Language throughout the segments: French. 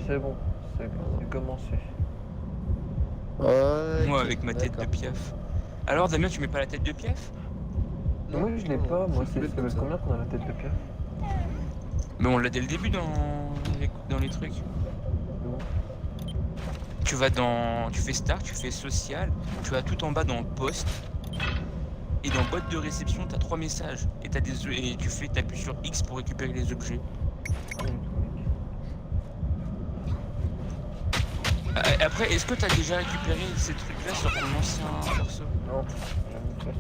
c'est bon, c'est commencé. Ouais. Moi avec ma tête de Piaf. Alors Damien, tu mets pas la tête de Piaf? Moi je l'ai pas, moi c'est comme ça. combien qu'on a la tête de Piaf? Mais on l'a dès le début dans les trucs. Non. Tu vas dans. Tu fais Start, tu fais Social, tu vas tout en bas dans Poste. Et dans boîte de réception, t'as 3 messages. Et t'appuies sur X pour récupérer les objets. Après, est-ce que t'as déjà récupéré ces trucs-là sur ton ancien perso? Non, jamais fait.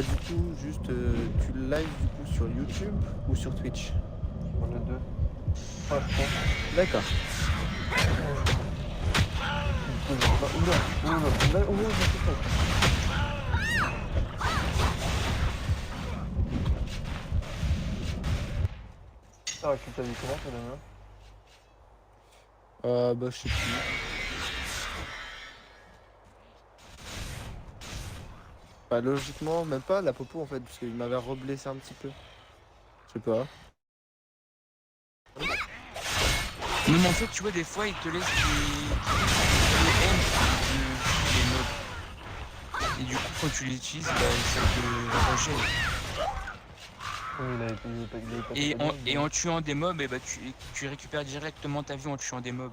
Du coup, juste, tu live du coup sur YouTube ou sur Twitch? On a deux. Ah, je pense. D'accord. Oula, j'ai fait ça. Ah, tu t'as dit comment ça, Damien? Bah, je sais plus. Bah, logiquement, même pas la popo en fait, parce qu'il m'avait reblessé un petit peu. Je sais pas. Non, mais en fait, tu vois, des fois, ils te laissent les mobs. Et du coup, quand tu les utilises, bah, ça te rejette. Oui, Et en tuant des mobs, bah, tu récupères directement ta vie en tuant des mobs.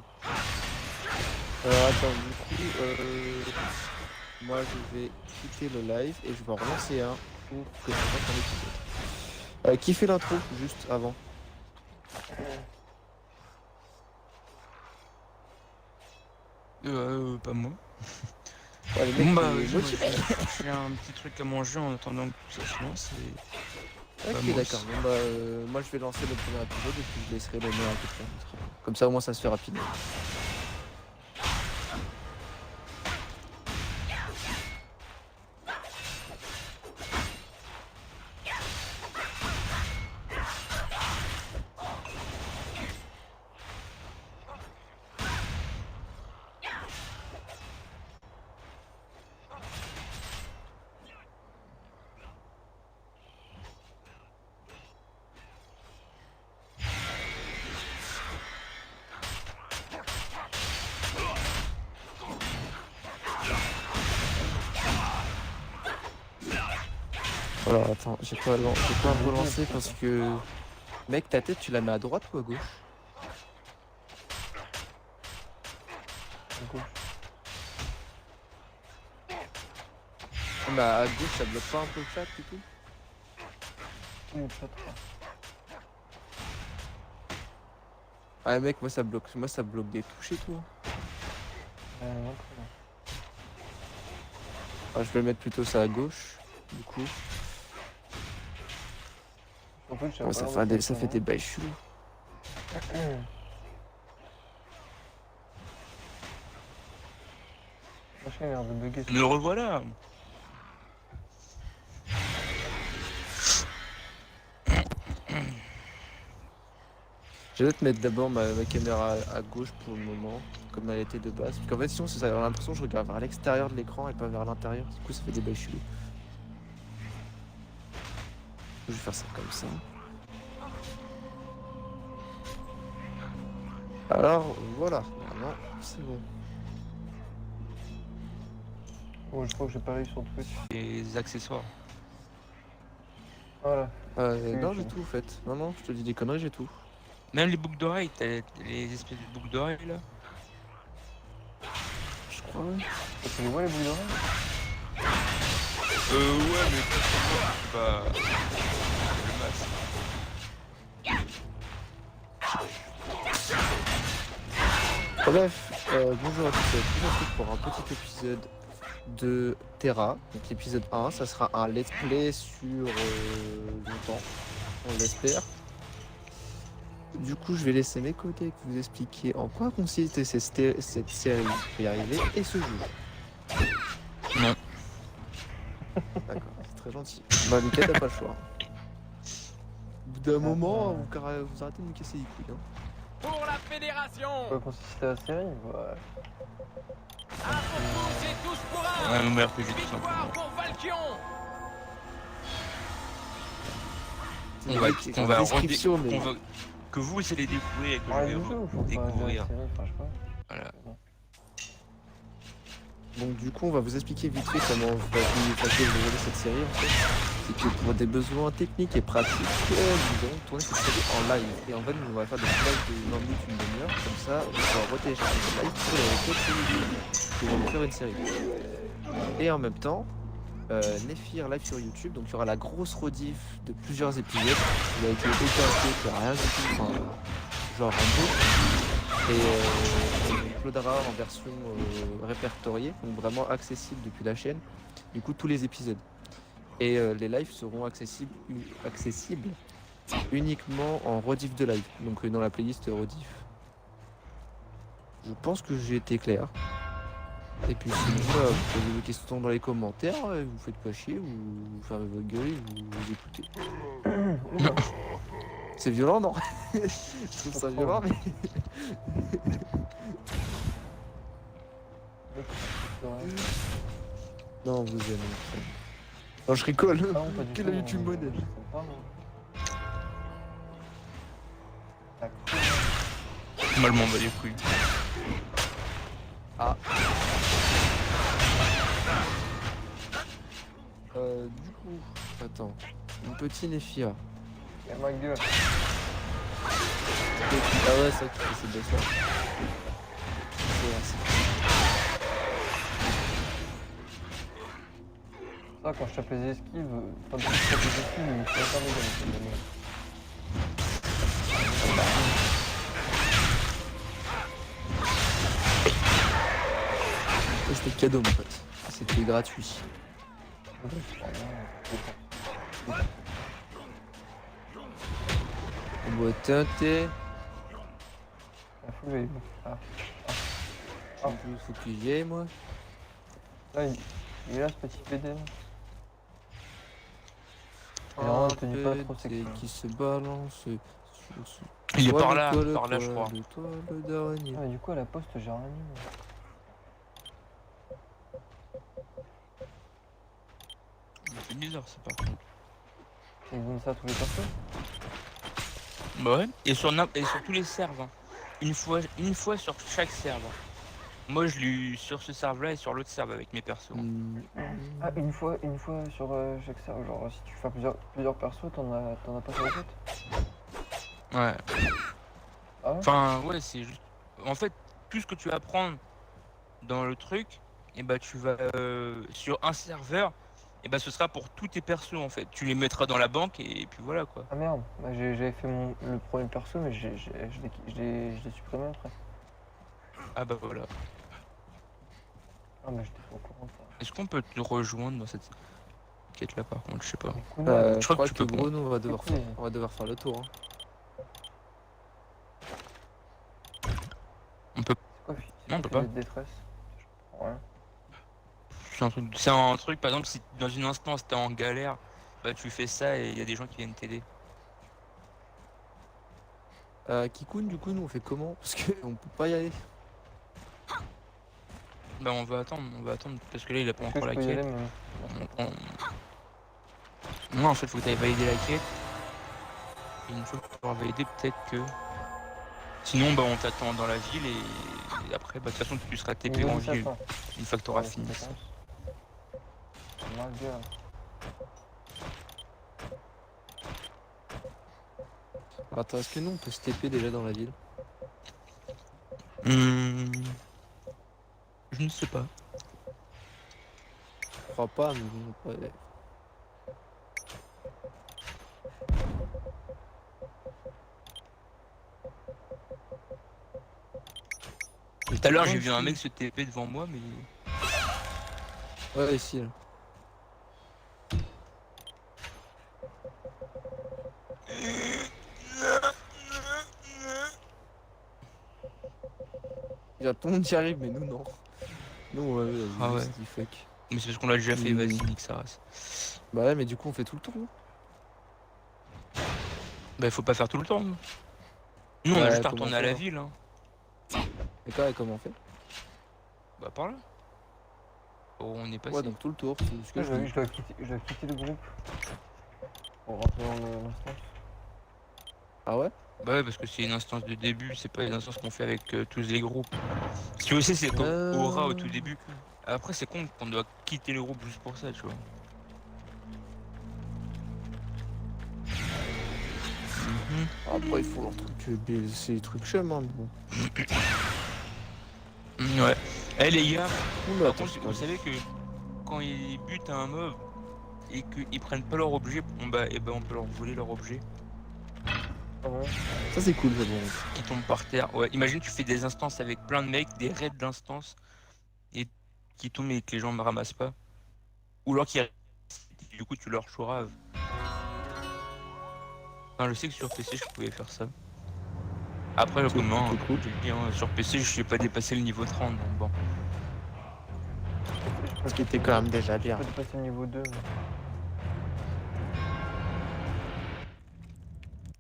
Alors attends, du coup, moi je vais quitter le live et je vais en relancer un pour que je fasse un épisode. Qui fait l'intro juste avant? Pas moi. Ouais, les Bon mecs, bah, t'es vas-y, motivé. je fais un petit truc à manger en attendant que tout ça se lance. Ok, Vamos. d'accord. Bon, bah, moi je vais lancer le premier épisode et puis je laisserai le mien à quelqu'un d'autre. Comme ça, au moins, ça se fait rapidement. Alors, attends, j'ai pas relancer parce que. Mec, ta tête, tu la mets à droite ou à gauche? Bah, à gauche, ça bloque pas un peu le chat du coup? Ah, mec, moi ça bloque des touches et tout. Ah, je vais mettre plutôt ça à gauche, du coup. Ouais, ça fait des bails chelous. Le revoilà. Je vais te mettre d'abord ma caméra à gauche pour le moment, comme elle était de base. Parce qu'en fait, sinon, ça a l'impression que je regarde vers l'extérieur de l'écran et pas vers l'intérieur. Du coup, ça fait des bails chelous. Je vais faire ça comme ça. Alors, voilà. Maintenant, c'est bon. Oh, je crois que j'ai pas réussi sur Twitch. Les accessoires. Voilà. Non, j'ai tout, en fait. Non, je te dis des conneries, j'ai tout. Même les boucles d'oreilles, t'as les espèces de boucles d'oreilles là. Je crois, ouais. Tu les vois les boucles d'oreilles? Ouais, mais c'est pas le masque. Bref, bonjour à tous et à tous. On se retrouve pour un petit épisode de Terra. Donc l'épisode 1, ça sera un let's play sur longtemps, on l'espère. Du coup, je vais laisser mes collègues vous expliquer en quoi consiste cette série pour y arriver et ce jeu. Non. D'accord, c'est très gentil. Bah, Mika, t'as pas le choix. Au bout d'un moment, vous arrêtez de me casser les couilles. Hein. Pour la fédération! Quoi consiste la série? Ouais. Foncez tous pour un. Un MMORPG tout Victoire simplement. pour Valkion. C'est On le va, mec qui est on en va description, redé- mais qu'on va- que vous allez découvrir et que Ah, je du vais jeu ou faut pas découvrir. la série, enfin, je sais pas. Voilà. donc du coup on va vous expliquer vite fait comment va se dérouler cette série en fait. C'est que pour des besoins techniques et pratiques, nous allons tourner cette série en live. Et en fait on va faire des lives de 20 minutes, une demi-heure, comme ça on va retélécharger ce live pour les retours et on va faire une série. Et en même temps, Néphir live sur YouTube, donc il y aura la grosse rediff de plusieurs épisodes. Il a été aucun clip, rien du tout, enfin, genre en boucle. Et Claudara en version répertoriée, donc vraiment accessible depuis la chaîne. Du coup, tous les épisodes. Et les lives seront accessibles uniquement en rediff de live, donc dans la playlist rediff. Je pense que j'ai été clair. Et puis sinon, vous posez vos questions dans les commentaires, vous faites pas chier, vous fermez votre gueule, vous écoutez. C'est violent, non? Je trouve ça violent, mais... Non, vous aimez. Non, je rigole. Ah non, pas du Quel tout, YouTube modèle? je sais pas, moi. Ah, cool. Moi, je m'en bats les couilles. Ah. Du coup, attends. Une petite Néphia. Et ma gueule. Ah ouais, ça qui fait ces boss là. Ça, quand je tape les esquives, quand je tape les esquives, il me fait pas rigoler. C'était cadeau, mon pote. C'était gratuit. On va teinter. La foule, elle est bon. Ah. Faut que j'y aille, moi. Là, il est là, ce petit PD. Et non, je te dis pas trop sexy. Qui se balance sur ce... Il est Toi, par le là, toi, le je toi, crois. le toi, le dernier. Ah, mais du coup, à la poste, j'ai rien mis. C'est bizarre, ça par contre. Ils donnent ça à tous les persos. Bah ouais. Et sur tous les serveurs. Hein. Une fois sur chaque serveur. Moi, je l'ai eu sur ce serveur-là et sur l'autre serveur avec mes persos. Ah, une fois sur chaque serveur. Genre, si tu fais plusieurs persos, t'en as pas sur les autres. Ouais. Ah ouais? Enfin, ouais, c'est juste. En fait, tout ce que tu vas prendre dans le truc, et bah tu vas sur un serveur, et bah ce sera pour tous tes persos en fait. Tu les mettras dans la banque et puis voilà quoi. Ah merde, bah, j'avais fait le premier perso, mais je l'ai supprimé après. Ah bah voilà. Ah, mais j'étais pas au courant de ça. Est-ce qu'on peut te rejoindre dans cette quête là par contre? Je sais pas. Du coup, là, Je crois crois que que, tu peux Bruno on va devoir Écoutez. faire le tour. Hein. On peut. c'est quoi, Non, on peut filet pas. de détresse? Je comprends rien. C'est un truc, par exemple, si dans une instance t'es en galère, bah tu fais ça et il y a des gens qui viennent t'aider. Kikun, du coup, nous on fait comment? Parce qu'on peut pas y aller. Bah on va attendre parce que là il a pas Est-ce que encore je la peux y quête. aller, mais... Non, en fait, faut que tu ailles valider la quête. Et une fois que tu auras validé, peut-être que. Sinon, bah, on t'attend dans la ville et après, bah, de toute façon, tu seras TP en ville une fois que tu auras fini. Ça. Ma gueule. Attends, est-ce que nous on peut se TP déjà dans la ville? Je ne sais pas. Je crois pas, mais bon, ouais. Tout à l'heure, j'ai vu un mec se TP devant moi, mais. Ouais, ici là. Il y a tout le monde qui arrive, mais nous non. Nous, ouais, Ah ouais. dit fuck. Mais c'est parce qu'on l'a déjà fait, vas-y, nique sa race. Bah ouais, mais du coup, on fait tout le tour. Non Bah, faut pas faire tout le temps. Nous, on a Ouais, juste à comment retourner à la faire ville. Hein. Et comment on fait? Bah, par là. Oh, on est passé. Ouais, donc tout le tour, c'est ce que Je je dois, dis. je dois quitter le groupe pour rentrer dans l'instance. Ah ouais? Bah ouais, parce que c'est une instance de début, c'est pas une instance qu'on fait avec tous les groupes. Ce que aussi, c'est comme Aura au tout début. Ok. Après, c'est con qu'on doit quitter le groupe juste pour ça, tu vois. Mhm. Après, il faut leur truc, c'est des trucs chum, hein, mais bon. Ouais. Eh les gars, Oula, par attends, contre, c'est vous pas savez que quand ils butent un mob et qu'ils prennent pas leur objet, on peut leur voler leur objet Ah ouais. ça, c'est cool, c'est bon. qui tombe par terre. Ouais, imagine tu fais des instances avec plein de mecs, des raids d'instances et qui tombent et que les gens ne ramassent pas. Ou alors du coup tu leur chouraves. Enfin, je sais que sur PC je pouvais faire ça. Après C'est comment, plutôt cool. j'ai dit, hein, sur PC je n'ai pas dépassé le niveau 30 donc bon. Ce qui était quand même déjà bien. Je peux passer le niveau 2. Mais...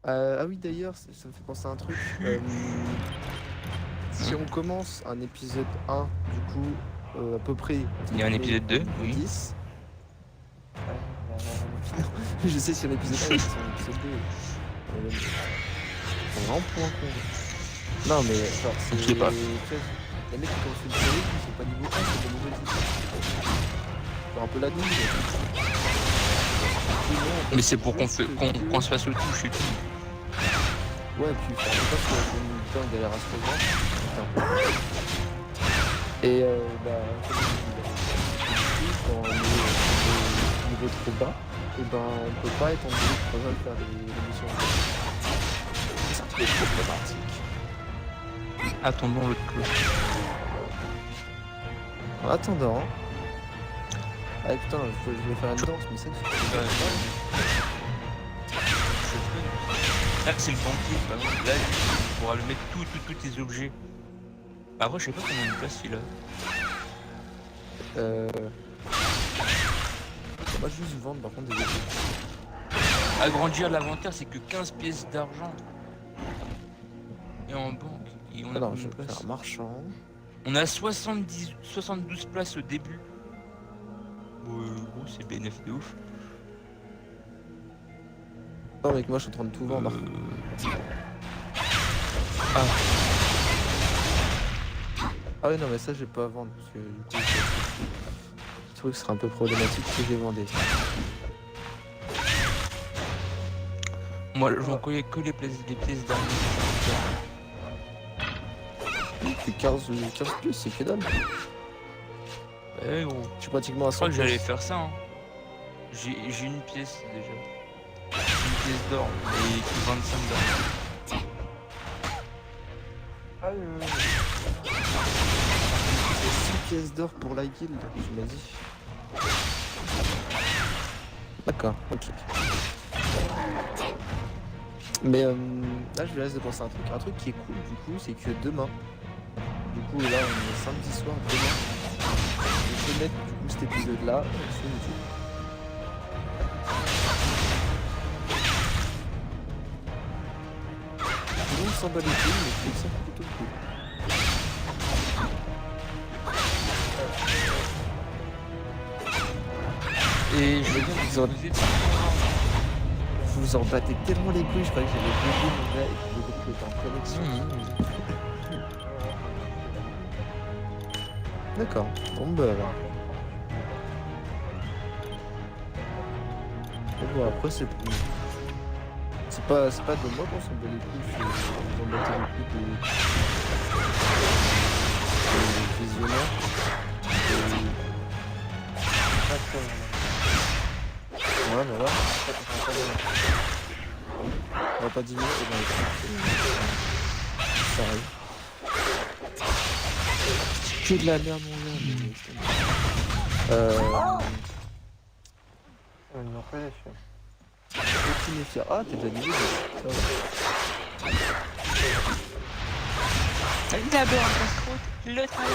Ah oui, d'ailleurs, ça me fait penser à un truc. Si on commence un épisode 1, du coup, à peu près. Il y a un épisode 2, niveau oui. 10. Ouais, Je sais si un épisode 1 et si un épisode 2. C'est vraiment pour un con. Non, mais genre, c'est. Je sais pas. tu sais, les mecs qui commencent une série, ils sont pas niveau 1, c'est pas niveau 10. C'est un peu la douille. Mais c'est pour qu'on qu'on se fasse le touche et tout. Ouais, puis enfin, on passe sur une temps de galère à se revoir. Et comme je dis, quand on est au niveau trop bas, et ben on peut pas être en niveau pour faire les missions. C'est un peu problématique. Attendons l'autre cloche. En attendant. Ah putain, je vais faire une danse, mais ça Là c'est le banquier, par exemple. Là tu pourras le mettre tous tes objets. Après je sais pas combien de place il a. on va juste vendre par contre des objets. Agrandir l'inventaire c'est que 15 pièces d'argent. Et en banque, et on a Alors combien je de vais place faire marchand. On a 72 places au début. C'est bénéf de ouf. Non mec, moi je suis en train de tout vendre. Ah, Ah ouais non mais ça je vais pas vendre parce que du coup je trouve que ce serait un peu problématique si je les vendais. moi j'en connais que les pièces d'argent. C'est 15 plus, c'est que dalle. Ouais gros. Je suis pratiquement à Je 100 crois que j'allais pièces. faire ça. Hein. J'ai une pièce déjà. Une pièce d'or et 25 d'or. Ah, 6 pièces d'or pour la guilde, tu m'as dit. D'accord, ok. Mais là je vais laisser penser à un truc qui est cool du coup, c'est que demain, du coup là on est samedi soir, demain, je vais mettre du coup cet épisode là sur YouTube. Tout le monde s'en bat les couilles, mais je trouve ça plutôt cool. Et je veux bien Ils ont- vous aider. Vous vous en battez tellement les couilles, je croyais que j'avais bugué mon gars et que le groupe était en connexion. D'accord, bon bah alors. Et bon après c'est pas de moi qu'on s'en bat les couilles, c'est on s'en battait les couilles des visionnaires. Ouais voilà. On va pas diminuer, et ben ça arrive. Que de la merde mon gars. ils m'ont fait dessus. Continue fier. Ah t'es déjà niveau 10. Ça va. D'abord on casse-croûte, le travail.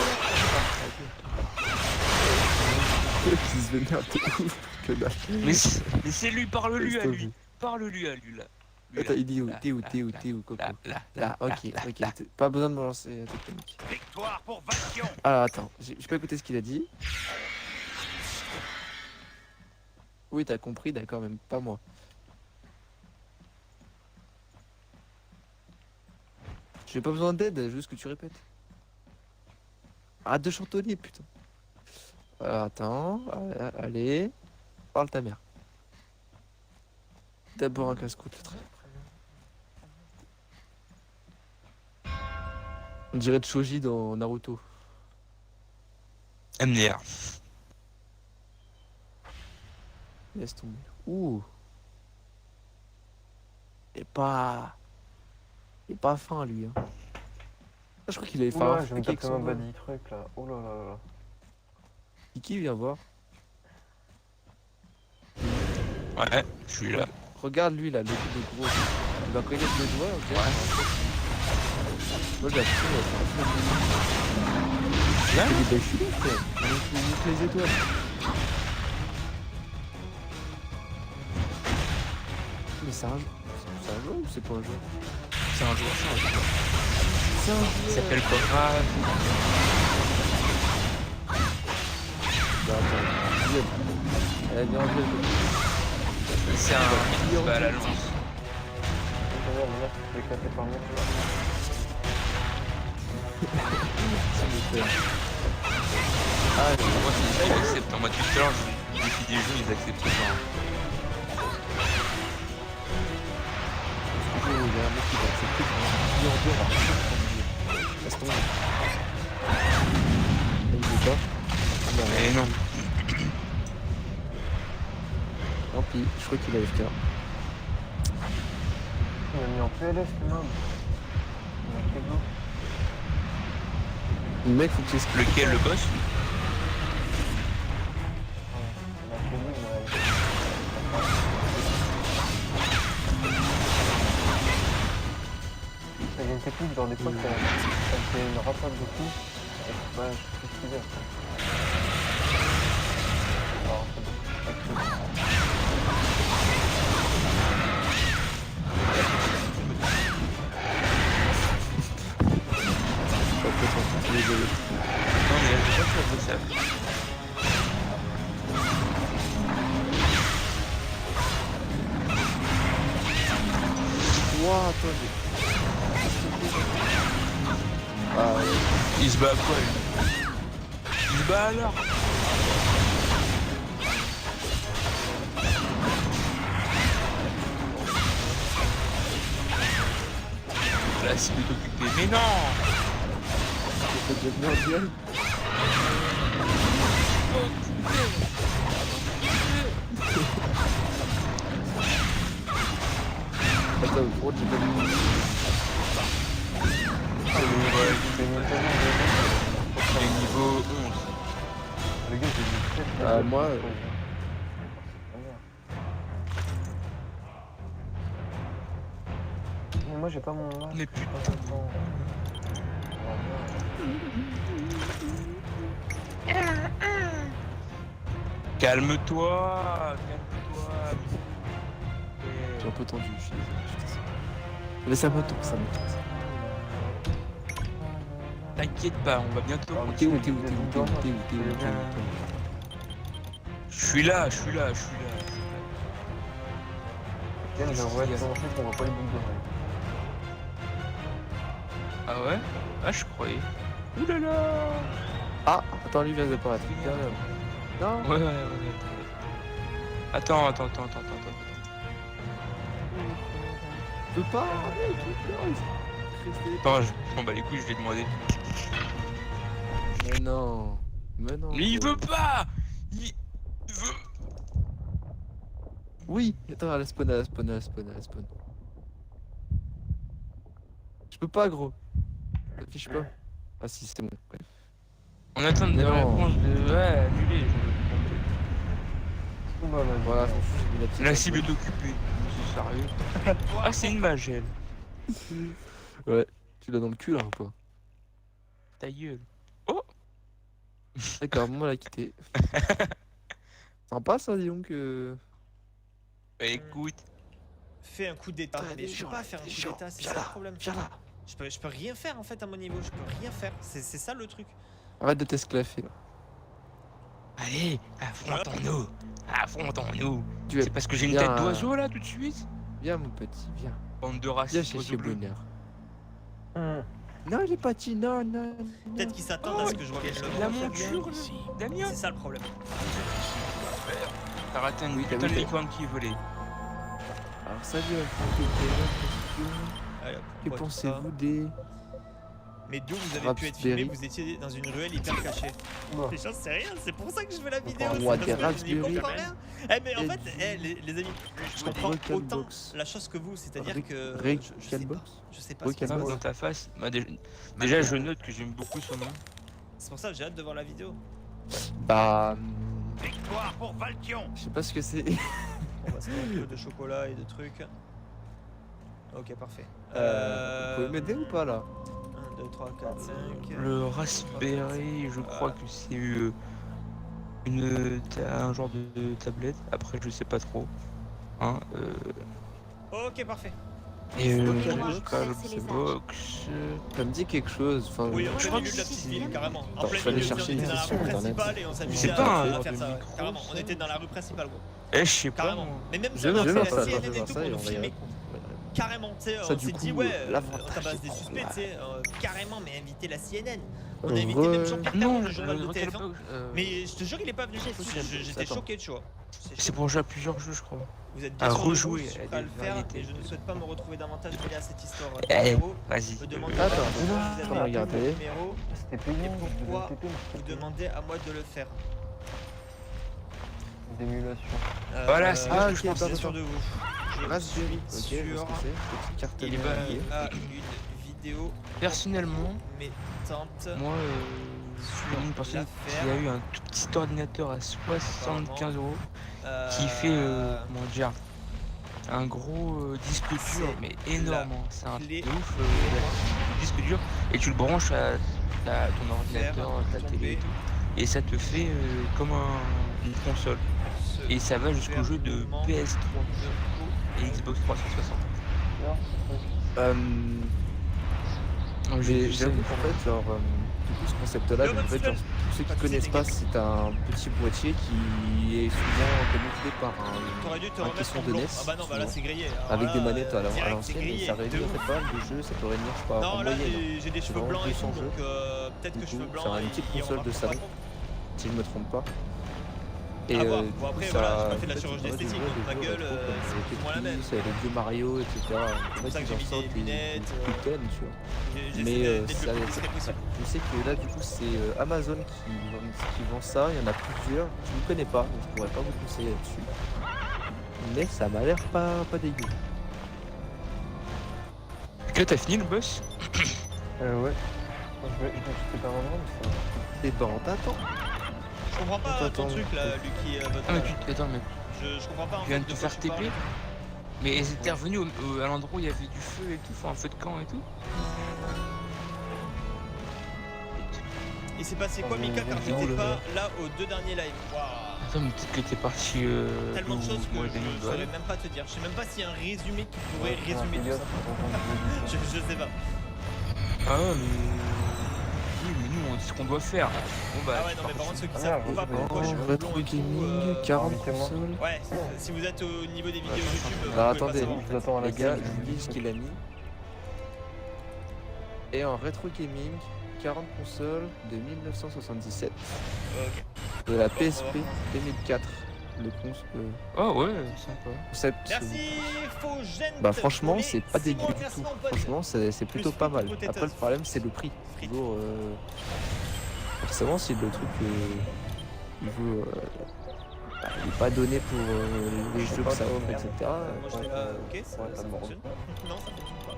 Qui se vénère de ouf. Que dalle. Mais c'est lui, parle-lui à Stop. lui. Parle-lui à lui là. Lui, Attends, là. il dit où? Là, T'es où? là, T'es où? là, T'es où, Coco? là, Ok, ok. Pas besoin de me lancer technique. Victoire pour Vacation. Ah, attends, j'ai pas écouté ce qu'il a dit. Oui, t'as compris, d'accord, même pas moi. J'ai pas besoin d'aide, juste que tu répètes. Arrête de chantonner, putain. Attends, allez. Parle ta mère. D'abord un casse-croûte, le train. On dirait Choji dans Naruto. MDR. Laisse tomber. Ouh. Il est pas fin, lui. Hein. Ah, je crois qu'il avait fait Oula, un je vais me fuck avec taper son ma doigt. body truc là. Oh là là là. Kiki, viens voir. Ouais, je suis là. Regarde lui, là, le gros. Il va connaître le doigt, ok. Moi, je l'ai appris, Là, il fait des belles chutes, frère. Il monte les étoiles. Mais c'est un joueur ou c'est pas un joueur? c'est un joueur, c'est un joueur. C'est un Il joueur. s'appelle Brave. Bah attends, viens. Elle vient en jeu. C'est un mec qui se bat à la lance. Regarde, là, tu te fais éclater par moi. Ah, Moi, c'est ça, ils acceptent. En mode tout à l'heure, je défie des jeux, ils acceptent pas. il y a un mec qui va accepter de en deux, on va refaire. Laisse tomber. Il veut pas. Mais non. Tant pis, je crois qu'il a FK. Il m'a mis en PLS le mob. Il m'a fait go. Le mec, faut que tu expliques. Lequel, le boss? Il m'a fait go, il m'a. Il y a une technique genre des fois ça fait une rafale de coups. Et c'est pas esquiver après. Alors, c'est bon. Désolé. Non, mais je sais pas si ça. Ouah, attends, Ah ouais. Il se bat à quoi, lui? Il se bat alors? La cible est occupée. Mais non! C'est déjà bien en duel. Attends, gros, j'ai pas vu. Ouais, C'est une tellement il est niveau 11. Le gars, j'ai dit 7. Ah, moi, Mais moi, j'ai pas mon masque. Mais putain. Pas le temps. Calme-toi, calme-toi. j'ai un peu tendu, je suis désolé. Mais ça me tourne, ça me tourne. T'inquiète pas, on va bientôt. T'es où, t'es où, t'es où, t'es où, t'es où, t'es où, t'es où, Je suis là, je suis là, je suis là. Ken, j'aimerais être convaincu qu'on voit pas les boucles d'oreilles. Ah ouais? Ah, je croyais. Oulala! Ah, attends, lui vient d'apparaître. Viens là. Non. Ouais, ouais, ouais. Attends. Attends. Je peux pas. Attends, je m'en bats les couilles, je vais demander. Mais non. Mais non. Mais il veut pas! Il veut. Oui. Attends, à la spawn. Je peux pas, gros. Ça affiche pas. Ah si, c'est bon. Ouais. On attend de Mais la non. réponse de. Ouais, annulé. Voilà, il a petit La cible est occupée. C'est sérieux? Ah, c'est une magelle. Ouais. Tu l'as dans le cul là ou pas? Ta gueule. D'accord, moi l'a quitté. Sympa ça, dis donc. Bah écoute. Fais un coup d'état. Putain, Mais je chiant, peux pas faire un coup chiant. d'état, c'est Viens ça là, le problème. Viens là. Je peux rien faire en fait à mon niveau, je peux rien faire. C'est ça le truc. Arrête de t'esclaffer là. Allez, affrontons-nous. Affrontons-nous. Tu es C'est parce que j'ai une bien, tête d'oiseau là tout de suite. Viens mon petit, viens. Bande de Viens racistes chez oiseaux bleus. Bonheur. Hum. Non, il est pas petit, non, non. Peut-être qu'ils s'attendent à ce que je revienne le La vendre. monture là, Damien. C'est ça le problème. T'as raté un Oui, putain t'as de vu. licorne qui est volé. Alors salut à Allez, hop, que on voit tout ça. pensez-vous des... Mais d'où vous avez pu être Raspberry. filmé, vous étiez dans une ruelle hyper cachée. Bon. Les gens, c'est rien, c'est pour ça que je fais la vidéo. Enfin, c'est roi parce des que je n'y Raspberry. comprends rien. Eh, mais en Et fait, du- les amis, je Sur comprends Recalbox. autant la chose que vous, c'est-à-dire que je sais pas. Recalbox. Je sais pas ce qui se Ah, passe. dans ta face. Bah, déjà, je note que j'aime beaucoup son nom. C'est pour ça que j'ai hâte de voir la vidéo. Bah... Victoire pour Valtion. Je sais pas ce que c'est. On va se faire un peu de chocolat et de trucs. Ok, parfait. Vous pouvez m'aider ou pas là? 1, 2, 3, 4, 5. Le Raspberry, je crois que c'est un genre de tablette. Après, je sais pas trop. Hein, Ok, parfait. et Recalbox. Box. Ça me dit quelque chose. Enfin, Oui, en je plein crois milieu que de la petite c'est- ville, carrément. En Attends, plein je vais aller milieu, chercher on était une dans la question rue internet. principale et on C'est s'amusait pas un à genre faire de ça. micro, Carrément, on ça était dans la rue principale, gros. Eh, je sais pas. Carrément. moi. Mais même je ça, on vais a fait voir la ça, je CNN vais et voir tout ça pour et nous on va y filmer. répondre. Carrément, tu sais, Ça, on du s'est dit, coup, ouais, l'avantage, on tabasse c'est des qu'on suspects, va- tu sais, carrément, mais inviter la CNN. On Re- a invité même Jean-Pierre Non, Pernaut, le journal de le TF1. Recalbox, Mais je te jure, il est pas venu. J'étais Attends. choqué, tu vois. c'est pour jouer à plusieurs jeux, je crois. Vous êtes à bien sûr de vous, rejouer je suis à prêt à des le faire variétés. et je ne souhaite pas me retrouver davantage mêlé à cette histoire. Eh, Numéro, vas-y. me demandez Attends, pas pourquoi vous avez comment appelé regarder votre numéro C'était et payant. pourquoi c'était payant, vous c'était payant. demandez à moi de le faire. D'émulation. Voilà, c'est Ah, ce que ok, je pensais. bien sûr de vous. Je Raspberry. Ok, suis je vois ce sûr que c'est. Petite carte Il est mère pas- liée. à une vidéo Personnellement, promettante moi, je suis une personne qui l'affaire. a eu un tout petit ordinateur à 75 € qui fait, comment dire, un gros disque dur, C'est mais énorme. hein. C'est un clé truc de ouf, le disque dur, et tu le branches à ton ordinateur, ta tomber télé, et tout, et ça te fait comme une console. Et ça va jusqu'au jeu de PS3 et Xbox 360. J'avoue qu'en fait, genre, du coup, ce concept-là, Yo, en fait, genre, pour ceux qui connaissent pas, c'est un petit boîtier qui est souvent connecté par T'aurais dû te un remettre caisson en de blanc. NES, Ah bah non, bah là souvent. c'est grillé. Alors avec là, des manettes à direct, c'est l'ancienne, et grillé, ça réduit de en ouf. fait pas mal de jeux, ça peut réunir, je sais pas, Non, en là moyenne, j'ai des cheveux vraiment blancs et 200 tout, jeux. donc peut-être que Du cheveux coup, blancs. ça a une petite il console de remarquera salon. pas trop. si je me trompe pas. Et À voir. du Bon, après, coup, voilà, ça- j'ai pas fait de la en fait, chirurgie tu vois, esthétique, des donc jeux ma gueule, rétro, comme c'est plus ou moins la même. C'est les vieux Mario, etc. En pour fait, ça que ils j'ai en mis sortent des des lunettes, Uten, tu vois. J'essaie Mais d'être ça, le plus discret possible. je sais que là, du coup, c'est Amazon qui vend ça. Il y en a plusieurs. Je ne connais pas, donc je pourrais pas vous conseiller là-dessus. Mais ça m'a l'air pas dégueu. Donc là, t'as fini le boss? Ouais. Je vais acheter pas vraiment, mais ça. Et ben, t'attends. Je comprends pas Attends, ton truc là, Lucky. Votre... Ah, mais attends, mais Je comprends pas en tu viens fait de te quoi faire tu parles. TP? Mais ils étaient revenus à l'endroit où il y avait du feu et tout, enfin un feu de camp et tout. Il s'est passé quoi, Mika, car Oh, t'étais le- pas là aux deux derniers lives? Waouh. Attends, mais peut-être que t'es parti. Tellement de choses que moi, je ne saurais même pas te dire. Je sais même pas s'il y a un résumé qui pourrait résumer tout ça. Je sais pas. Ah ouais, mais. Oui, mais nous, on dit ce qu'on doit faire. Bon bah. Ah ouais, non, mais par contre, ceux qui Ah, savent ouais, pas ouais, pourquoi ouais, je suis Oh, blond rétro et tout, gaming, 40 invitez-moi. consoles. Ouais, si vous êtes au niveau des vidéos YouTube, vous Alors, pouvez pas attendez, savoir. Je vous attends à la Les gars, cage. je vous dis ce qu'il a mis. Et en rétro gaming, 40 consoles de 1977. Ok. De la PSP 2004. Le Oh ouais, sympa. concept. Merci, Faugène. Bah franchement, pour les c'est pas 6 dégueu mois, du merci, tout. mon pote. Franchement, c'est plutôt Plus pas frites mal. ou potatoes? Après, le problème, c'est le prix. Frites. Toujours, forcément, si le truc, il vaut, bah, il est pas donné pour les jeux que ça offre, etc. Moi j'étais là, ok, Ouais, ça t'as le fonctionne. Non, ça fonctionne pas.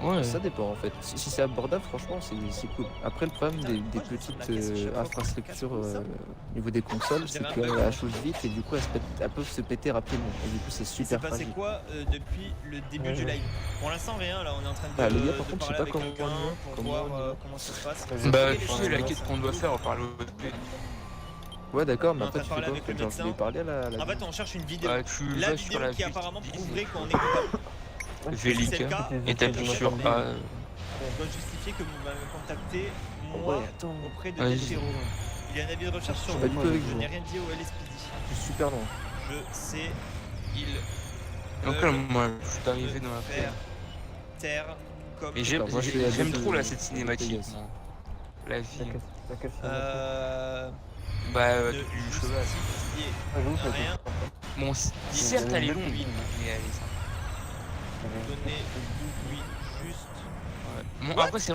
Ouais. Ça dépend en fait. Si c'est abordable, franchement, c'est cool. Après, le problème des Moi, je me petites sens la caisse, je sais pas infrastructures pourquoi ça casse au niveau des consoles, c'est dirait un qu'elles bug. chose vite et du coup, elles peuvent se péter rapidement. Et du coup, c'est Il s'est super passé fragile. quoi depuis le début du live? Pour l'instant, rien. Là, on est en train de, Ah, les gars, de par contre, je sais parler pas avec comment quelqu'un on y va, pour comment voir on y va. comment ça se passe. Bah, Et tu les sais, la gens, quête qu'on doit faire, on parle au Ouais, d'accord, mais On est en après, train tu de fais parler quoi avec le en fait, genre, je vais médecin. parler à la En fait, on cherche une vidéo. Bah, tu La vas vidéo sur la qui apparemment piste prouverait qu'on est coupable. Si c'est le Vélica cas, et t'appuies sur A. on doit justifier que vous m'avez contacté, Ouais, moi, attends. auprès de Vas-y. Deltero. Il y a un avis de recherche sur suis pas du vous. tout avec Je vous. n'ai rien dit au LSPD. Je suis super loin. Je sais, ils Donc là, veulent moi, je suis arrivé me dans la faire taire comme Et j'aime Moi, je suis à j'aime deux trop de- là cette de cinématique. Vegas. moi. La vie. Laquelle cinématique Bah, ne du cheval. justifier Ah, j'avoue, ça rien. Bon, certes, elle est longue, Ruine. mais elle est sympa. Donnez-lui juste Bon, après, c'est vrai